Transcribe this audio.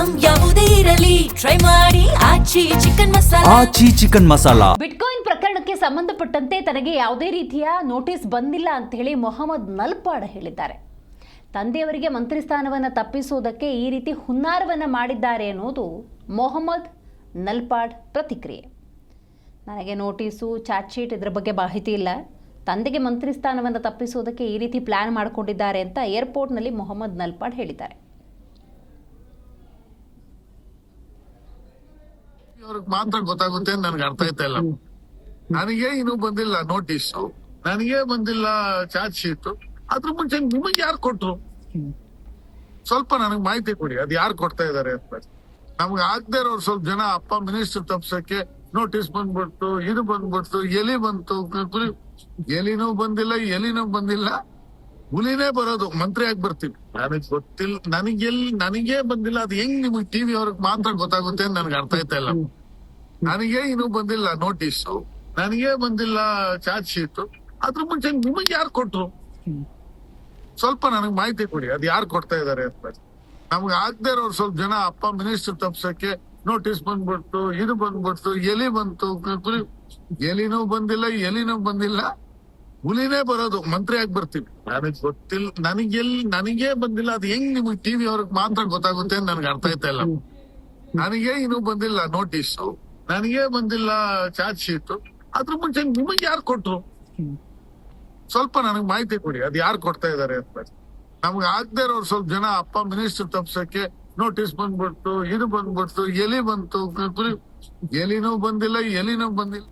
Item ಯಾವುದೇ ಇರಲಿ try ಮಾಡಿ ಆಚಿ ಚಿಕನ್ ಮಸಾಲಾ. ಆಚಿ ಚಿಕನ್ ಮಸಾಲಾ. ಬಿಟ್ಕಾಯಿನ್ ಪ್ರಕರಣಕ್ಕೆ ಸಂಬಂಧಪಟ್ಟಂತೆ ತನಗೆ ಯಾವುದೇ ರೀತಿಯ ನೋಟಿಸ್ ಬಂದಿಲ್ಲ ಅಂತ ಹೇಳಿ ಮೊಹಮ್ಮದ್ ನಲ್ಪಾಡ್ ಹೇಳಿದ್ದಾರೆ. ತಂದೆಯವರಿಗೆ ಮಂತ್ರಿ ಸ್ಥಾನವನ್ನು ತಪ್ಪಿಸುವುದಕ್ಕೆ ಈ ರೀತಿ ಹುನ್ನಾರವನ್ನು ಮಾಡಿದ್ದಾರೆ ಅನ್ನೋದು ಮೊಹಮ್ಮದ್ ನಲ್ಪಾಡ್ ಪ್ರತಿಕ್ರಿಯೆ. ನನಗೆ ನೋಟಿಸು ಚಾರ್ಜ್ ಶೀಟ್ ಇದರ ಬಗ್ಗೆ ಮಾಹಿತಿ ಇಲ್ಲ. ತಂದೆಗೆ ಮಂತ್ರಿ ಸ್ಥಾನವನ್ನು ತಪ್ಪಿಸುವುದಕ್ಕೆ ಈ ರೀತಿ ಪ್ಲಾನ್ ಮಾಡಿಕೊಂಡಿದ್ದಾರೆ ಅಂತ ಏರ್ಪೋರ್ಟ್ನಲ್ಲಿ ಮೊಹಮ್ಮದ್ ನಲ್ಪಾಡ್ ಹೇಳಿದ್ದಾರೆ. ಅವ್ರಿಗೆ ಮಾತ್ರ ಗೊತ್ತಾಗುತ್ತೆ ಅಂತ ನನ್ಗೆ ಅರ್ಥ ಆಯ್ತಾ ಇಲ್ಲ. ನನಗೆ ಇನ್ನೂ ಬಂದಿಲ್ಲ ನೋಟಿಸ್, ನನಗೆ ಬಂದಿಲ್ಲ ಚಾರ್ಜ್ ಶೀಟ್. ಅದ್ರ ಮುಂಚೆ ನಿಮಗೆ ಯಾರು ಕೊಟ್ರು? ಸ್ವಲ್ಪ ನನಗೆ ಮಾಹಿತಿ ಕೊಡಿ, ಅದು ಯಾರು ಕೊಡ್ತಾ ಇದಾರೆ ಅಂತ. ನಮ್ಗೆ ಆಗದೆ ಇರೋರು ಸ್ವಲ್ಪ ಜನ ಅಪ್ಪ ಮಿನಿಸ್ಟರ್ ತಪ್ಸಕ್ಕೆ ನೋಟಿಸ್ ಬಂದ್ಬಿಡ್ತು, ಇದು ಬಂದ್ಬಿಡ್ತು, ಎಲಿ ಬಂತು, ಎಲಿನೂ ಬಂದಿಲ್ಲ, ಹುಲಿನೇ ಬರೋದು, ಮಂತ್ರಿ ಆಗಿ ಬರ್ತೀವಿ. ನನಗ್ ಗೊತ್ತಿಲ್ಲ, ನನಗೆ ಬಂದಿಲ್ಲ. ಅದು ಹೆಂಗ್ ನಿಮಗ್ ಟಿವಿ ಅವ್ರಿಗೆ ಮಾತ್ರ ಗೊತ್ತಾಗುತ್ತೆ ಅಂತ ನನ್ಗೆ ಅರ್ಥ ಆಯ್ತಾ ಇಲ್ಲ. ನನಗೆ ಇನ್ನೂ ಬಂದಿಲ್ಲ ನೋಟಿಸ್, ನನಗೆ ಬಂದಿಲ್ಲ ಚಾರ್ಜ್ ಶೀಟ್. ಅದ್ರ ಮುಂಚೆ ನಿಮಗೆ ಯಾರು ಕೊಟ್ರು? ಸ್ವಲ್ಪ ನನಗೆ ಮಾಹಿತಿ ಕೊಡಿ, ಅದು ಯಾರು ಕೊಡ್ತಾ ಇದಾರೆ ಅಂತ. ನಮ್ಗೆ ಆಗದೆ ಇರೋರು ಸ್ವಲ್ಪ ಜನ ಅಪ್ಪ ಮಿನಿಸ್ಟರ್ ತಪ್ಸಕ್ಕೆ ನೋಟಿಸ್ ಬಂದ್ಬಿಡ್ತು, ಇದು ಬಂದ್ಬಿಡ್ತು, ಎಲಿ ಬಂತು, ಎಲಿನೂ ಬಂದಿಲ್ಲ, ಹುಲಿನೇ ಬರೋದು, ಮಂತ್ರಿ ಆಗಿ ಬರ್ತೀವಿ. ನನಗ್ ಗೊತ್ತಿಲ್ಲ, ನನಗೆ ಬಂದಿಲ್ಲ. ಅದು ಹೆಂಗ್ ನಿಮಗ್ ಟಿವಿ ಅವ್ರಿಗೆ ಮಾತ್ರ ಗೊತ್ತಾಗುತ್ತೆ ಅಂತ ನನ್ಗೆ ಅರ್ಥ ಆಯ್ತಾ ಇಲ್ಲ. ನನಗೆ ಇನ್ನೂ ಬಂದಿಲ್ಲ ನೋಟಿಸ್, ನನಗೆ ಬಂದಿಲ್ಲ ಚಾರ್ಜ್ ಶೀಟ್. ಅದ್ರ ಮುಂಚೆ ನಿಮಗೆ ಯಾರು ಕೊಟ್ರು? ಸ್ವಲ್ಪ ನನಗೆ ಮಾಹಿತಿ ಕೊಡಿ, ಅದು ಯಾರು ಕೊಡ್ತಾ ಇದಾರೆ ಅಂತ. ನಮ್ಗೆ ಆಗದೆ ಇರೋರು ಸ್ವಲ್ಪ ಜನ ಅಪ್ಪ ಮಿನಿಸ್ಟರ್ ತಪ್ಸಕ್ಕೆ ನೋಟಿಸ್ ಬಂದ್ಬಿಡ್ತು, ಇದು ಬಂದ್ಬಿಡ್ತು, ಎಲಿ ಬಂತು, ಎಲಿನೂ ಬಂದಿಲ್ಲ.